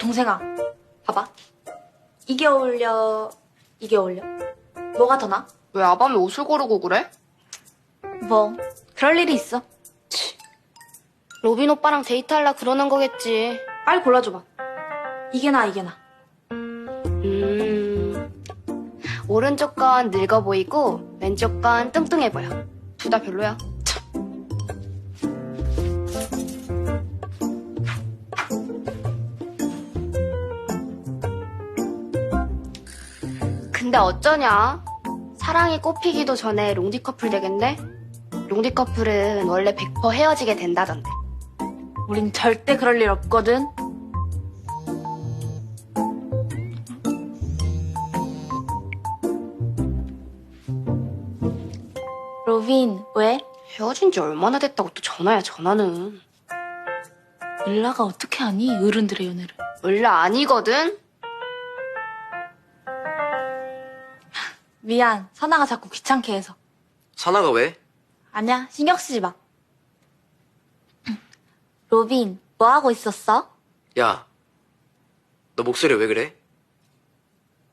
동생아, 봐봐. 이게 어울려, 이게 어울려. 뭐가 더 나아? 왜 아밤에 옷을 고르고 그래? 뭐, 그럴 일이 있어. 로빈 오빠랑 데이트하려 그러는 거겠지. 빨리 골라줘봐. 이게 나아, 이게 나아. 오른쪽 건 늙어 보이고 왼쪽 건 뚱뚱해 보여. 둘 다 별로야. 근데 어쩌냐? 사랑이 꽃피기도 전에 롱디 커플 되겠네? 롱디 커플은 원래 100% 헤어지게 된다던데. 우린 절대 그럴 일 없거든. 로빈, 왜? 헤어진 지 얼마나 됐다고 또 전화야, 전화는. 일라가 어떻게 아니? 어른들의 연애를. 원래 아니거든? 미안, 선아가 자꾸 귀찮게 해서. 선아가 왜? 아니야, 신경 쓰지 마. 로빈, 뭐 하고 있었어? 야, 너 목소리 왜 그래?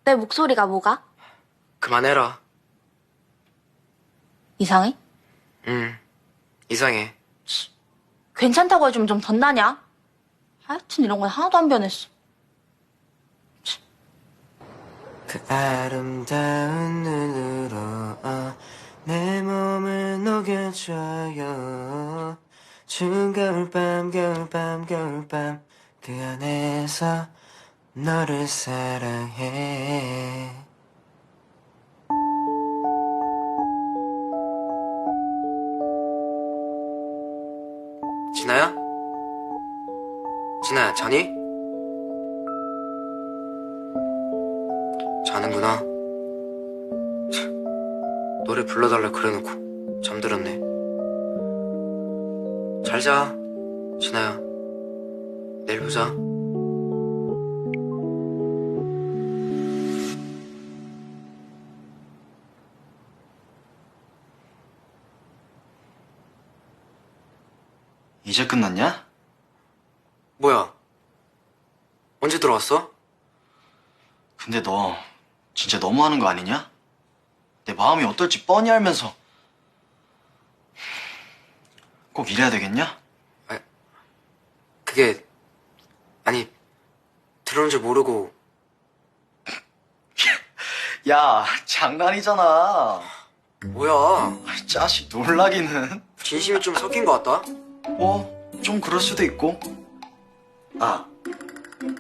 내 목소리가 뭐가? 그만해라. 이상해? 이상해. 괜찮다고 해주면 좀 덧나냐? 하여튼 이런 건 하나도 안 변했어. 그 아름다운 눈으로 내 몸을 녹여줘요. 추운 겨울밤 겨울밤 겨울밤 그 안에서 너를 사랑해. 진아야? 진아야 자니? 자는구나. 노래 불러달라 그래놓고 잠들었네. 잘 자, 진아야. 내일 보자. 이제 끝났냐? 뭐야? 언제 들어왔어? 근데 너 진짜 너무하는 거 아니냐? 내 마음이 어떨지 뻔히 알면서 꼭 이래야 되겠냐? 그게 아니 들어온 줄 모르고. 야, 장난이잖아. 뭐야? 아이, 자식 놀라기는. 진심이 좀 섞인 것 같다. 좀 그럴 수도 있고. 아,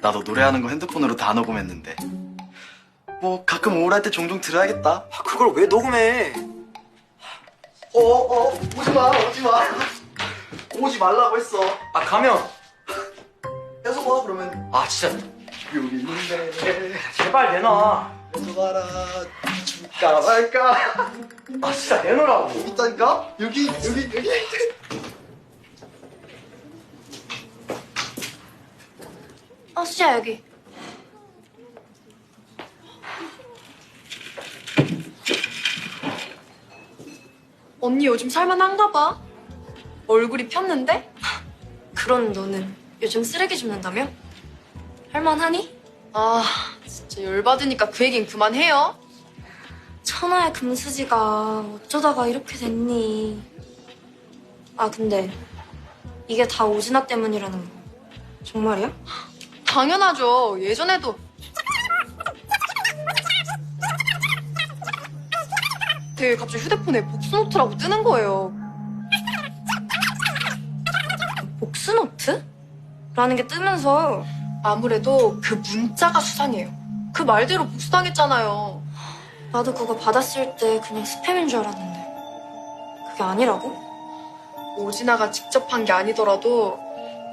나도 노래하는 거 핸드폰으로 다 녹음했는데 뭐 가끔 우울할 때 종종 들어야겠다. 그걸 왜 녹음해? 오지마 오지 말라고 했어. 가면. 계속 와 그러면. 진짜 여기 있는데 제발 내놔. 계속 와라. 줄까 말까. 진짜 내놓으라고. 있다니까? 여기 수지야, 여기. 언니 요즘 살만한가 봐. 얼굴이 폈는데? 그런 너는 요즘 쓰레기 줍는다며? 할만하니? 진짜 열받으니까 그 얘긴 그만해요. 천하의 금수지가 어쩌다가 이렇게 됐니? 근데 이게 다 오진아 때문이라는 거 정말이야? 당연하죠. 예전에도 되게 갑자기 휴대폰에 복수노트라고 뜨는 거예요. 복수노트? 라는 게 뜨면서 아무래도 그 문자가 수상해요. 그 말대로 복수당했잖아요. 나도 그거 받았을 때 그냥 스팸인 줄 알았는데 그게 아니라고? 오진아가 직접 한 게 아니더라도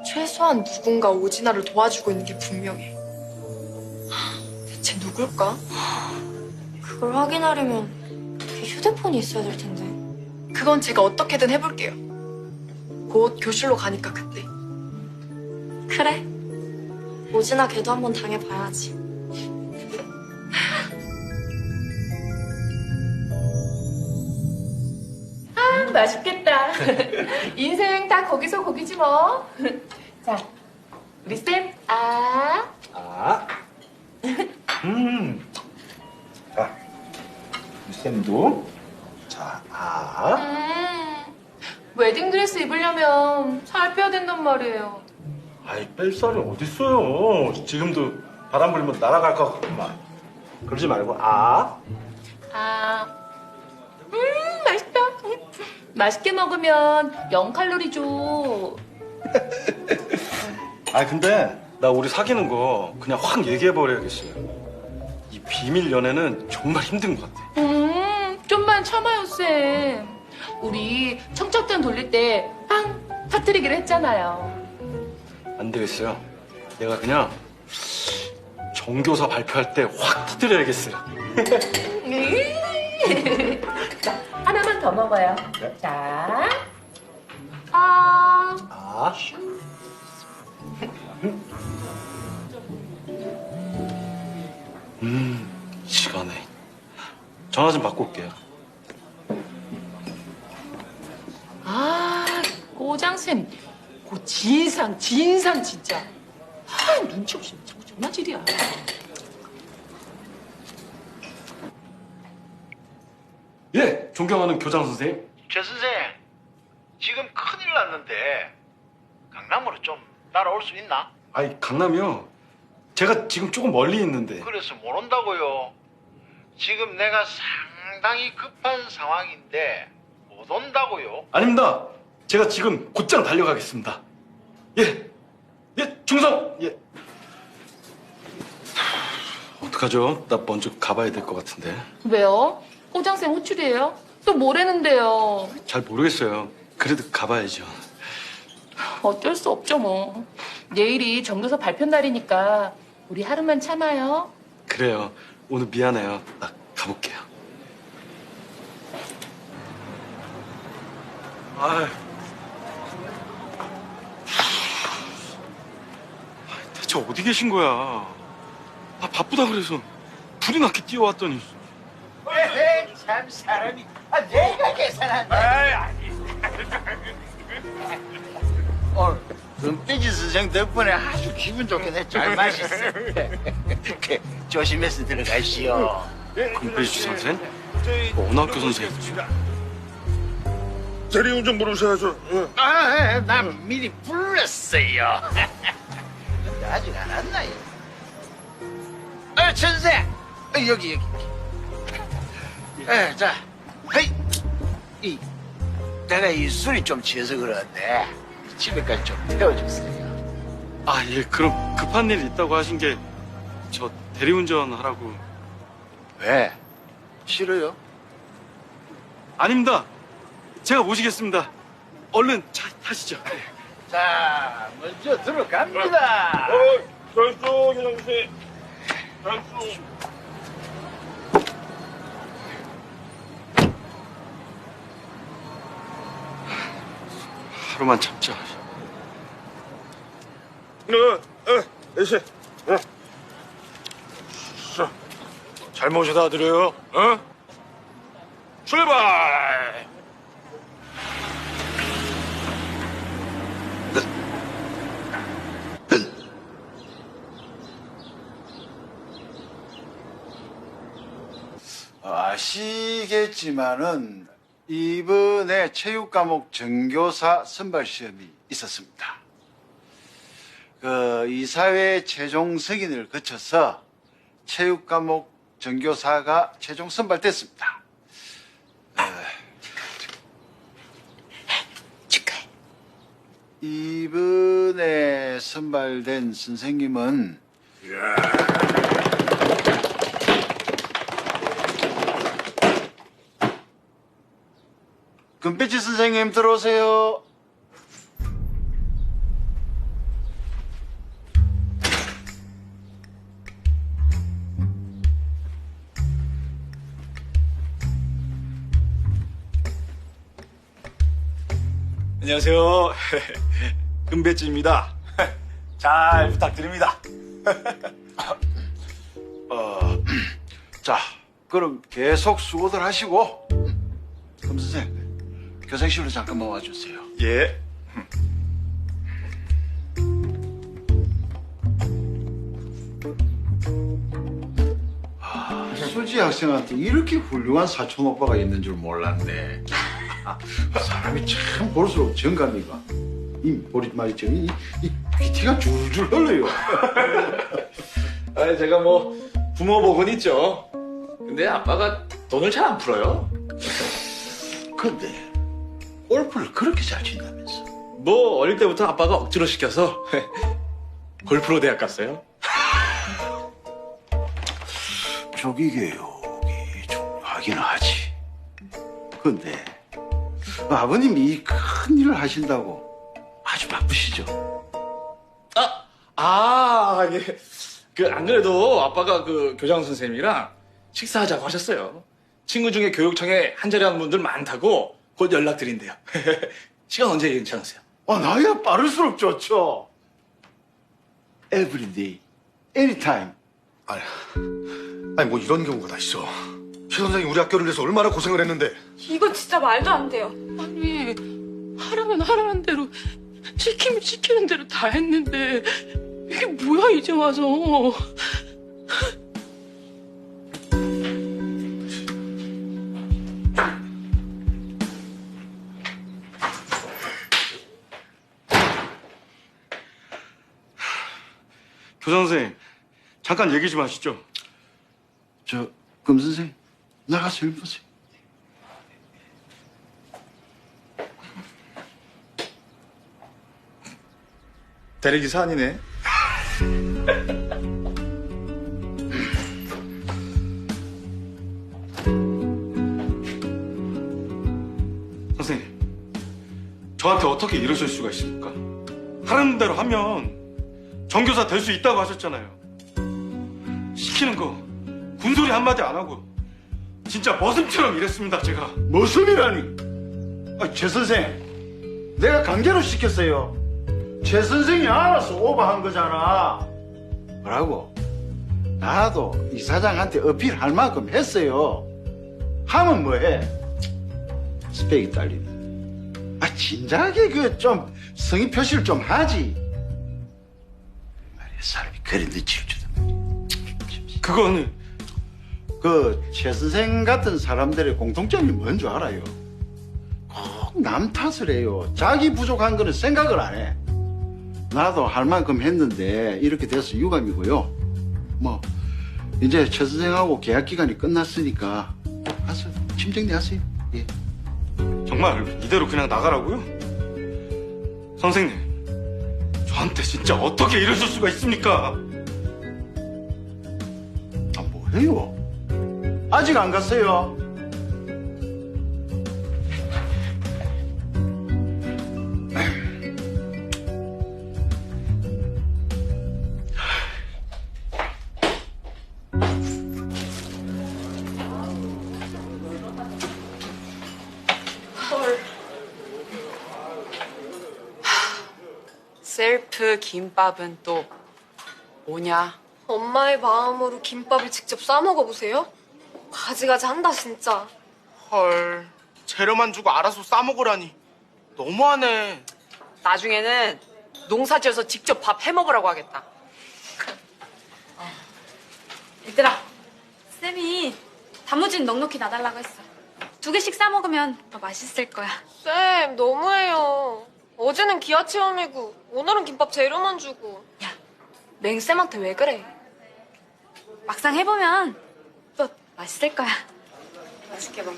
최소한 누군가 오진아를 도와주고 있는 게 분명해. 대체 누굴까? 그걸 확인하려면 그 휴대폰이 있어야 될 텐데. 그건 제가 어떻게든 해볼게요. 곧 교실로 가니까 그때. 그래. 오진아 걔도 한번 당해봐야지. 맛있겠다. 인생 다 거기서 거기지 뭐. 자, 우리 쌤, 아. 아. 자, 우리 쌤도. 자, 아. 웨딩드레스 입으려면 살 빼야 된단 말이에요. 아이, 뺄 살이 어딨어요. 지금도 바람 불면 날아갈 것 같구만. 그러지 말고, 아. 아. 맛있다. 맛있게 먹으면 0칼로리죠. 아, 근데 나 우리 사귀는 거 그냥 확 얘기해버려야겠어요. 이 비밀 연애는 정말 힘든 것 같아. 좀만 참아요, 쌤. 우리 청첩장 돌릴 때 빵 터뜨리기로 했잖아요. 안 되겠어요. 내가 그냥 정교사 발표할 때 확 터뜨려야겠어요. 자, 하나만 더 먹어요. 자, 아. 아. 시간에. 전화 좀 받고 올게요. 아, 꼬장쌤, 그 진상 진짜. 아, 눈치 없이 자꾸 전화질이야. 예, 존경하는 교장 선생님. 최 선생, 지금 큰일 났는데 강남으로 좀 따라올 수 있나? 아이, 강남이요. 제가 지금 조금 멀리 있는데. 그래서 못 온다고요. 지금 내가 상당히 급한 상황인데 못 온다고요. 아닙니다. 제가 지금 곧장 달려가겠습니다. 예, 예, 충성. 예. 어떡하죠? 나 먼저 가봐야 될 것 같은데. 왜요? 꼬장쌤 호출이에요? 또 뭐라는데요? 잘 모르겠어요. 그래도 가봐야죠. 어쩔 수 없죠, 뭐. 내일이 정교사 발표 날이니까 우리 하루만 참아요. 그래요. 오늘 미안해요. 나 가볼게요. 아, 대체 어디 계신 거야? 아, 바쁘다 그래서 불이 나게 뛰어왔더니. 참 사람이 내가 계산한다. 오늘 금빛이 선생 덕분에 아주 기분 좋게 잘 마셨어. 조심해서 들어가시오. 금배지 선생? 어느 학교 선생님이죠? 대리운전 부르셔야죠. 예. 난 미리 불렀어요. 근데 아직 안 왔나요? 천생! 여기. 자, 내가 이 술이 좀 취해서 그러는데 집에까지 좀 태워주세요. 아, 예, 그럼 급한 일 있다고 하신 게 저 대리운전 하라고. 왜? 싫어요? 아닙니다. 제가 모시겠습니다. 얼른 차 타시죠. 자, 먼저 들어갑니다. 결수, 교장선생. 결수. 하루만 참자. 애씨. 잘 모셔다 드려요. 어? 출발! 아시겠지만은 이번에 체육 과목 전교사 선발 시험이 있었습니다. 그 이사회 최종 승인을 거쳐서 체육 과목 전교사가 최종 선발됐습니다. 축하해. 이번에 선발된 선생님은 금빛이 선생님 들어오세요. 안녕하세요. 금배지입니다. 잘 부탁드립니다. 자, 그럼 계속 수고들 하시고 금 선생 교생실로 잠깐만 와주세요. 예. 최수지 학생한테 이렇게 훌륭한 사촌 오빠가 있는 줄 몰랐네. 사람이 참 볼수록 정감이가. 이 보리 말이죠. 이 귀티가 줄줄 흘러요. 아, 제가 뭐 부모 복은 있죠. 근데 아빠가 돈을 잘 안 풀어요. 근데 골프를 그렇게 잘 친다면서. 뭐 어릴 때부터 아빠가 억지로 시켜서 골프로 대학 갔어요. 조기 교육이 중요하긴 하지. 근데 아버님이 이 큰 일을 하신다고 아주 바쁘시죠? 예. 그 안 그래도 아빠가 그 교장 선생님이랑 식사하자고 하셨어요. 친구 중에 교육청에 한 자리 하는 분들 많다고 곧 연락드린대요. 시간 언제 괜찮으세요? 나야 빠를수록 좋죠. Every day, anytime. 아니 뭐 이런 경우가 다 있어. 최 선생이 우리 학교를 위해서 얼마나 고생을 했는데. 이거 진짜 말도 안 돼요. 아니, 하라면 하라는 대로, 시키면 시키는 대로 다 했는데, 이게 뭐야, 이제 와서. 교장 선생님, 잠깐 얘기 좀 하시죠. 금 선생, 나가서 읽으세요. 대리기사 아니네. 선생님, 저한테 어떻게 이러실 수가 있습니까? 하는 대로 하면 정교사 될 수 있다고 하셨잖아요. 시키는 거 군소리 한마디 안 하고 진짜 머슴처럼 일했습니다, 제가. 머슴이라니. 최 선생, 내가 강제로 시켰어요. 최 선생이 알아서 오버한 거잖아. 뭐라고? 나도 이사장한테 어필할 만큼 했어요. 하면 뭐해? 스펙이 딸리네. 진작에 좀 성의 표시를 좀 하지. 말이야, 사람이 그리 늦칠 줄도. 그거는 최 선생 같은 사람들의 공통점이 뭔 줄 알아요? 꼭 남 탓을 해요. 자기 부족한 거는 생각을 안 해. 나도 할 만큼 했는데 이렇게 돼서 유감이고요. 뭐 이제 최 선생하고 계약 기간이 끝났으니까 가서 짐 정리하세요. 예. 정말 이대로 그냥 나가라고요? 선생님, 저한테 진짜 어떻게 이러실 수가 있습니까? 뭐해요? 아직 안 갔어요. 셀프 김밥은 또 뭐냐? 엄마의 마음으로 김밥을 직접 싸 먹어보세요. 가지가지 한다 진짜. 헐, 재료만 주고 알아서 싸먹으라니. 너무하네. 나중에는 농사지어서 직접 밥 해먹으라고 하겠다. 얘들아, 쌤이 단무지는 넉넉히 놔달라고 했어. 2개씩 싸 먹으면 더 맛있을 거야. 쌤 너무해요. 어제는 기아 체험이고 오늘은 김밥 재료만 주고. 야, 맹쌤한테 왜 그래? 막상 해보면 또 맛있을 거야. 맛있게 먹어.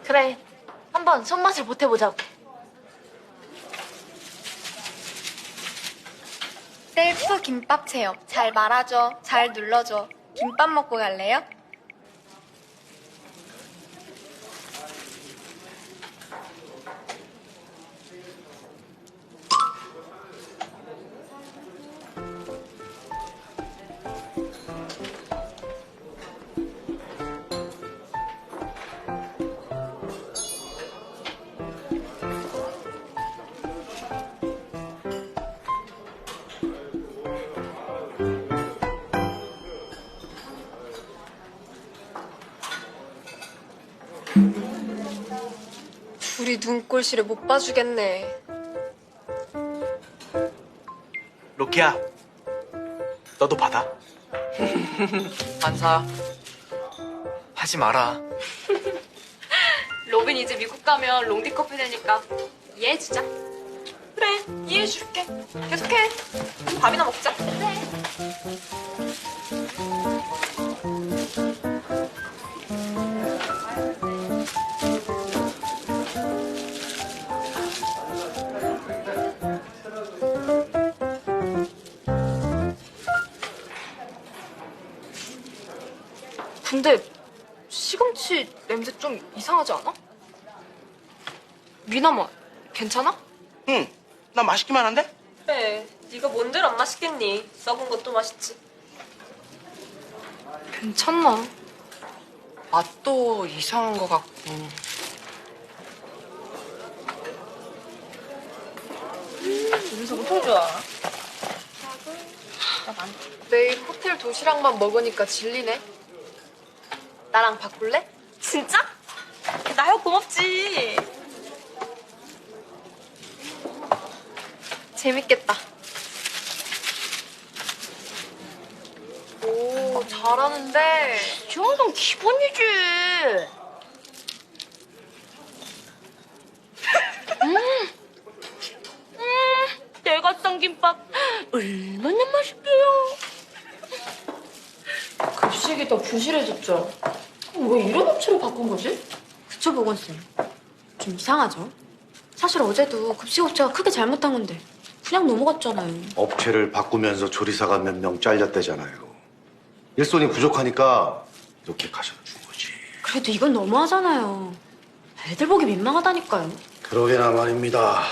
그래, 한번 손맛을 보태보자고. 셀프 김밥 체험. 잘 말아줘. 잘 눌러줘. 김밥 먹고 갈래요? 둘이 눈꼴시를 못 봐주겠네. 로키야, 너도 받아. 안 사. 하지 마라. 로빈 이제 미국 가면 롱디 커플 되니까 이해해주자. 그래, 이해해줄게. 계속해. 밥이나 먹자. 근데 시금치 냄새 좀 이상하지 않아? 미나마, 괜찮아? 응, 나 맛있기만 한데? 그래, 네가 뭔들 안 맛있겠니? 썩은 것도 맛있지. 괜찮나? 맛도 이상한 것 같고. 냄새 엄청 좋아. 내일 호텔 도시락만 먹으니까 질리네. 나랑 바꿀래? 진짜? 나야 고맙지. 재밌겠다. 오, 잘하는데. 이 정도는 기본이지. 내가 싼 김밥 얼마나 맛있게요. 급식이 더 부실해졌죠? 왜 이런 업체로 바꾼 거지? 그쵸, 보건쌤. 좀 이상하죠? 사실 어제도 급식업체가 크게 잘못한 건데 그냥 넘어갔잖아요. 업체를 바꾸면서 조리사가 몇 명 잘렸대잖아요. 일손이 부족하니까 이렇게 가셔다 준 거지. 그래도 이건 너무하잖아요. 애들 보기 민망하다니까요. 그러게나 말입니다.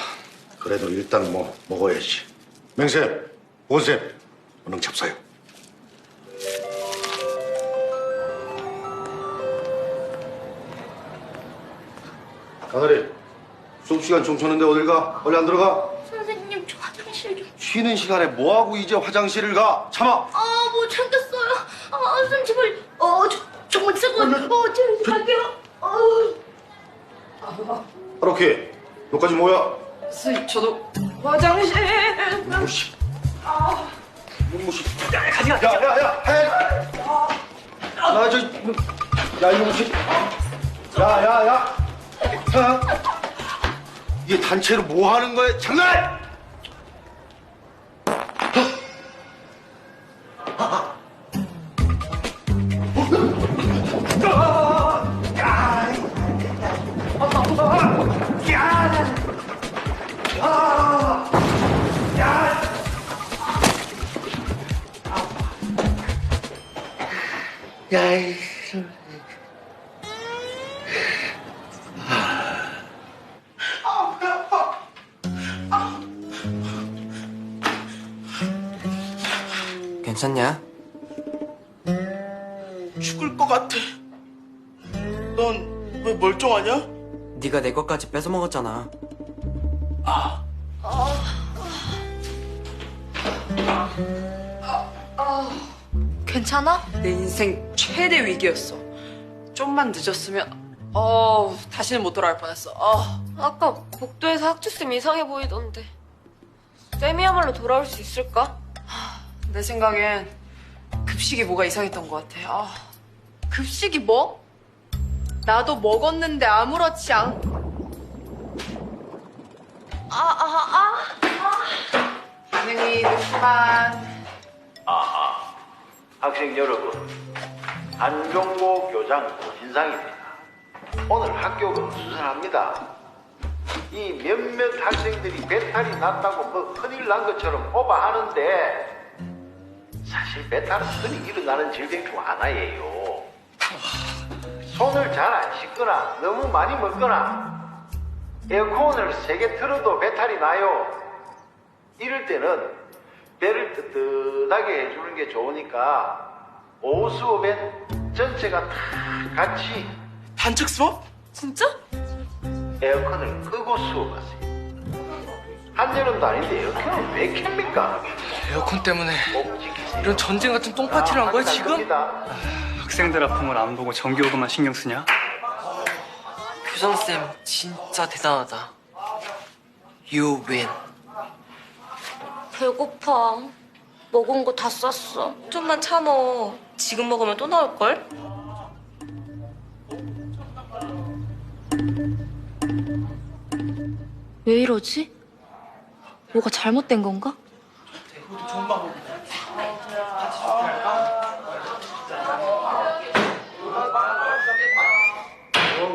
그래도 일단 뭐 먹어야지. 맹쌤, 보건쌤, 얼른 잡사요. 가나리, 수업 시간 좀 쳤는데 어딜 가? 빨리 안 들어가? 선생님, 저 화장실 좀. 쉬는 시간에 뭐하고 이제 화장실을 가? 참아! 뭐 참겠어요. 선생님 제발. 정말 제발. 저 갈게요. 하루키, 너까지 뭐야? 선생님, 저도 화장실. 무시. 무시. 야, 해. 야, 이거 무시. 야. 이게 단체로 뭐 하는 거야? 장난! 괜찮냐? 죽을 것 같아. 넌 왜 멀쩡하냐? 네가 내 것까지 뺏어 먹었잖아. 괜찮아? 내 인생 최대 위기였어. 좀만 늦었으면 다시는 못 돌아올 뻔했어. 아까 복도에서 학주쌤 이상해 보이던데. 쌤이야말로 돌아올 수 있을까? 내 생각엔 급식이 뭐가 이상했던 것 같아. 급식이 뭐? 나도 먹었는데 아무렇지 않. 반응이 늦구만. 학생 여러분, 안종모 교장 고진상입니다. 오늘 학교가 수선합니다. 이 몇몇 학생들이 배탈이 났다고 뭐 큰일 난 것처럼 오바하는데 사실 배탈은 흔히 일어나는 질병 중 하나예요. 손을 잘 안 씻거나 너무 많이 먹거나 에어컨을 세게 틀어도 배탈이 나요. 이럴 때는 배를 뜨뜻하게 해주는 게 좋으니까 오후 수업엔 전체가 다 같이 단축 수업? 진짜? 에어컨을 끄고 수업하세요. 한여름도 아닌데 에어컨을 왜 켭니까? 에어컨 때문에 꼭 지키세요. 이런 전쟁 같은 똥파티를 한 거야 지금? 학생들 아픔을 안 보고 전기요금만 신경 쓰냐? 교장쌤 진짜 대단하다. You win. 배고파. 먹은 거 다 쌌어. 좀만 참어. 지금 먹으면 또 나올걸? 왜 이러지? 뭐가 잘못된 건가?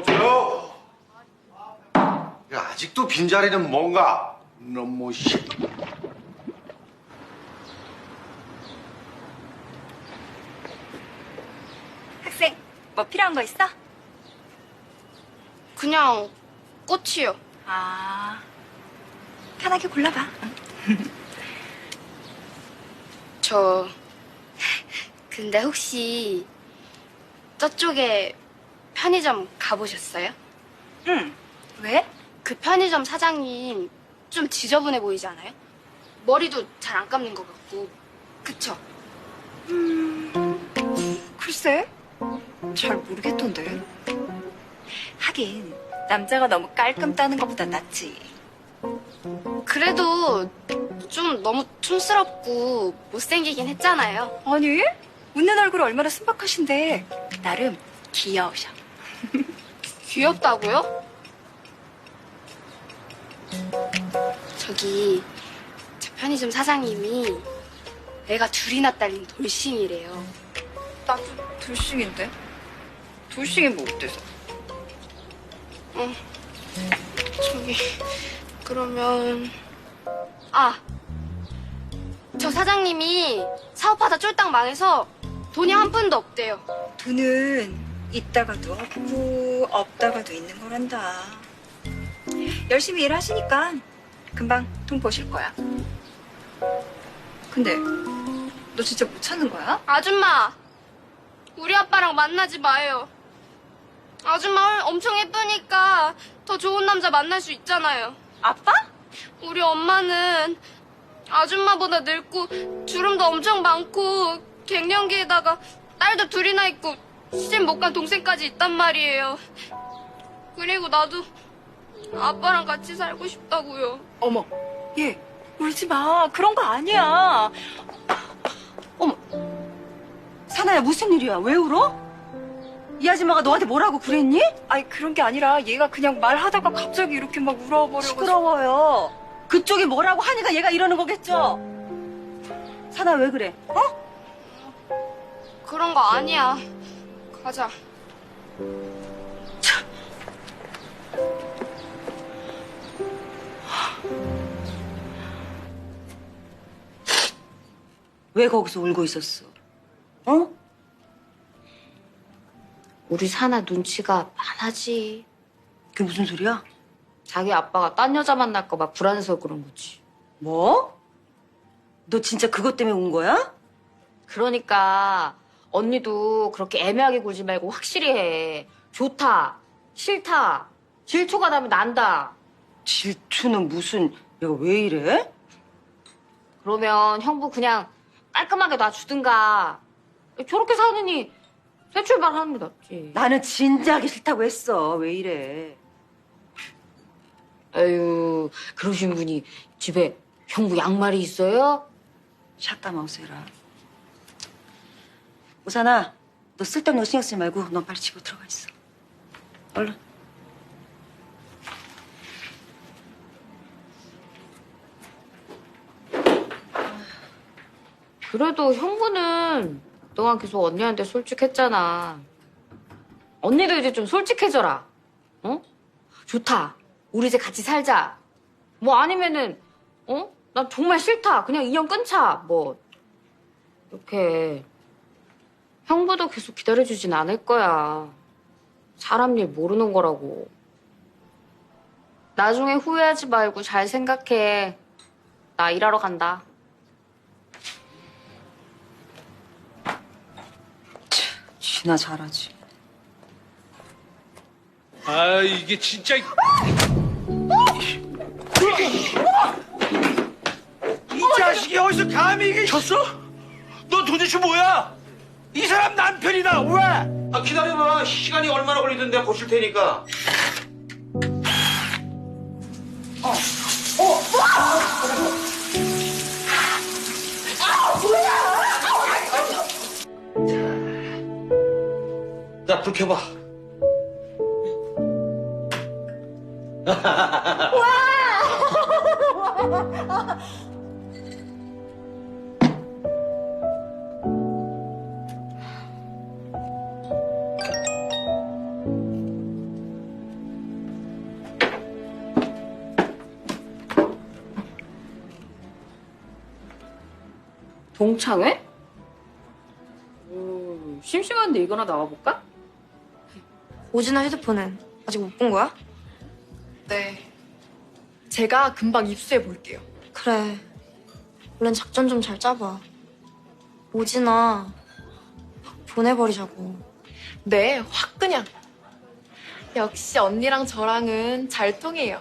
조용! 야, 아직도 빈자리는 뭔가? 너무 씨. 학생, 뭐 필요한 거 있어? 그냥 꽃이요. 아, 편하게 골라봐. 저 근데 혹시 저쪽에 편의점 가보셨어요? 응. 왜? 그 편의점 사장님 좀 지저분해 보이지 않아요? 머리도 잘 안 감는 것 같고. 그쵸? 글쎄, 잘 모르겠던데. 하긴 남자가 너무 깔끔 따는 것보다 낫지. 그래도 좀 너무 촌스럽고 못생기긴 했잖아요. 아니, 웃는 얼굴 얼마나 순박하신데 나름 귀여우셔. 귀엽다고요? 저기 저 편의점 사장님이 애가 둘이나 딸린 돌싱이래요. 나도 돌싱인데. 돌싱이 뭐 어때서? 저기 그러면 저 사장님이 사업하다 쫄딱 망해서 돈이 한 푼도 없대요. 돈은 있다가도 없고 없다가도 있는 거란다. 열심히 일하시니까 금방 돈 버실 거야. 근데 너 진짜 못 찾는 거야? 아줌마, 우리 아빠랑 만나지 마요. 아줌마 엄청 예쁘니까 더 좋은 남자 만날 수 있잖아요. 아빠? 우리 엄마는 아줌마보다 늙고 주름도 엄청 많고 갱년기에다가 딸도 둘이나 있고 시집 못 간 동생까지 있단 말이에요. 그리고 나도 아빠랑 같이 살고 싶다고요. 어머, 얘 울지 마. 그런 거 아니야. 어머, 사나야, 무슨 일이야? 왜 울어? 이 아줌마가 너한테 뭐라고 그랬니? 아니 그런 게 아니라 얘가 그냥 말하다가 갑자기 이렇게 막 울어버려가지고. 시끄러워요. 그쪽이 뭐라고 하니까 얘가 이러는 거겠죠? 사나야, 왜 그래? 그런 거 아니야. 가자. 왜 거기서 울고 있었어? 어? 우리 사나 눈치가 많아지. 그게 무슨 소리야? 자기 아빠가 딴 여자 만날까 봐 불안해서 그런 거지. 뭐? 너 진짜 그것 때문에 운 거야? 그러니까 언니도 그렇게 애매하게 굴지 말고 확실히 해. 좋다, 싫다, 질투가 나면 난다. 질투는 무슨... 얘가 왜 이래? 그러면 형부 그냥 깔끔하게 놔주든가. 저렇게 사느니 새 출발하는 게 낫지. 나는 진지하게 싫다고 했어. 왜 이래? 에휴, 그러신 분이 집에 형부 양말이 있어요? 샷다 마우스해라. 우산아, 너 쓸데없는 거 신경 쓰지 말고 넌 빨리 집으로 들어가 있어. 얼른. 그래도 형부는 그동안 계속 언니한테 솔직했잖아. 언니도 이제 좀 솔직해져라. 어? 좋다. 우리 이제 같이 살자. 뭐 아니면은 난 정말 싫다. 그냥 인연 끊자. 뭐 이렇게. 형부도 계속 기다려주진 않을 거야. 사람 일 모르는 거라고. 나중에 후회하지 말고 잘 생각해. 나 일하러 간다. 지나 잘하지. 아, 이게 진짜. 이 자식이 어디서 감히 이게 졌어? 너 도대체 뭐야? 이 사람 남편이다. 왜? 아, 기다려봐. 시간이 얼마나 걸리든 내가 고칠 테니까. 불 켜봐. 동창회? 심심한데 이거나 나와볼까? 오진아 휴대폰은 아직 못 본 거야? 네. 제가 금방 입수해 볼게요. 그래. 얼른 작전 좀 잘 짜봐. 오진아 보내버리자고. 네, 확 그냥. 역시 언니랑 저랑은 잘 통해요.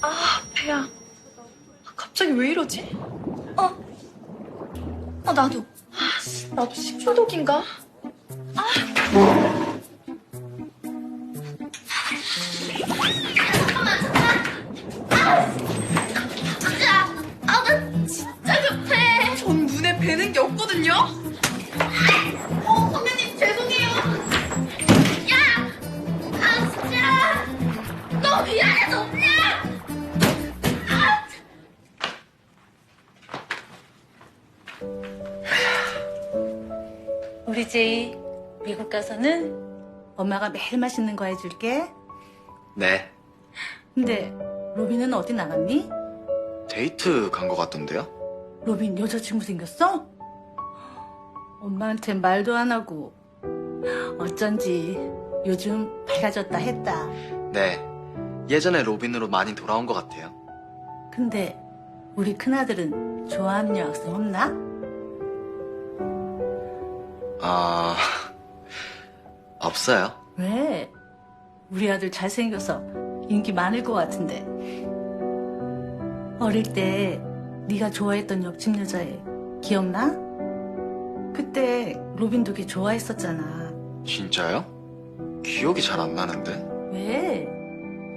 아, 배야. 갑자기 왜 이러지? 나도. 나도 식중독인가? 나 진짜 급해. 전 눈에 뵈는 게 없거든요? 선배님 죄송해요. 야! 진짜! 너 미안해서 없냐? 우리 제이 미국 가서는 엄마가 매일 맛있는 거 해줄게. 네. 근데 로빈은 어디 나갔니? 데이트 간 것 같던데요? 로빈 여자친구 생겼어? 엄마한테 말도 안 하고 어쩐지 요즘 밝아졌다 했다. 네. 예전에 로빈으로 많이 돌아온 것 같아요. 근데 우리 큰아들은 좋아하는 여학생 없나? 없어요. 왜? 우리 아들 잘생겨서 인기 많을 것 같은데. 어릴 때 네가 좋아했던 옆집 여자애 기억나? 그때 로빈도 걔 좋아했었잖아. 진짜요? 기억이 잘 안 나는데. 왜?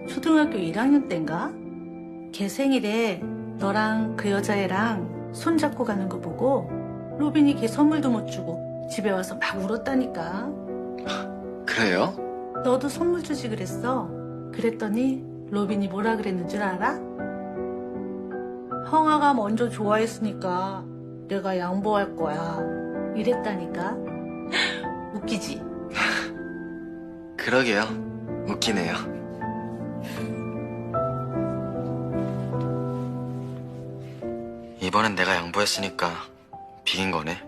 초등학교 1학년 땐가? 걔 생일에 너랑 그 여자애랑 손잡고 가는 거 보고 로빈이 걔 선물도 못 주고 집에 와서 막 울었다니까. 그래요? 너도 선물 주지 그랬어. 그랬더니 로빈이 뭐라 그랬는 줄 알아? 형아가 먼저 좋아했으니까 내가 양보할 거야. 이랬다니까. 웃기지? 그러게요. 웃기네요. 이번엔 내가 양보했으니까 비긴 거네.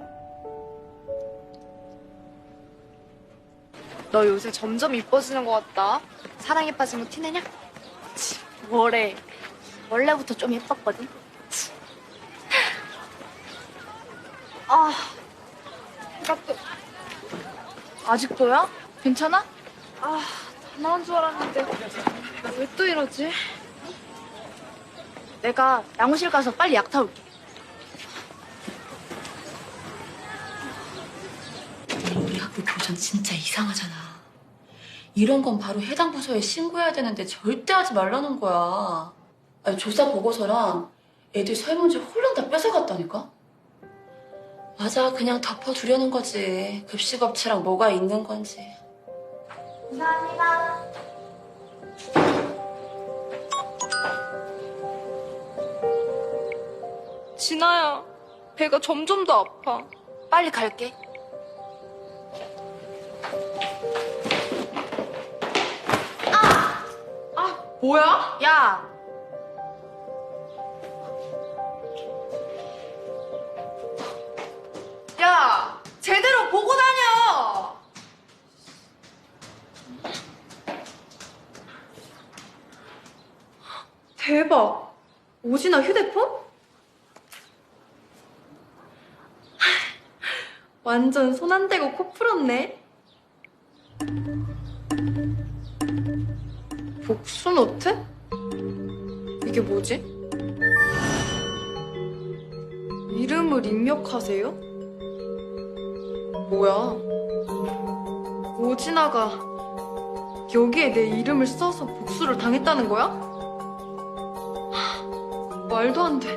너 요새 점점 이뻐지는 것 같다. 사랑에 빠진 거 티내냐? 뭐래. 원래부터 좀 예뻤거든. 배가 또 아직도야? 괜찮아? 다 나은 줄 알았는데 왜 또 이러지? 내가 양호실 가서 빨리 약 타올게. 우리 학교 교장 진짜 이상하잖아. 이런 건 바로 해당 부서에 신고해야 되는데 절대 하지 말라는 거야. 아니, 조사 보고서랑 애들 설문지 홀랑 다 뺏어갔다니까? 맞아, 그냥 덮어두려는 거지. 급식업체랑 뭐가 있는 건지. 감사합니다. 진아야, 배가 점점 더 아파. 빨리 갈게. 뭐야? 야, 야, 제대로 보고 다녀! 대박. 오진아 휴대폰? 완전 손 안 대고 코 풀었네. 복수 노트? 이게 뭐지? 이름을 입력하세요? 뭐야? 오진아가 여기에 내 이름을 써서 복수를 당했다는 거야? 말도 안 돼.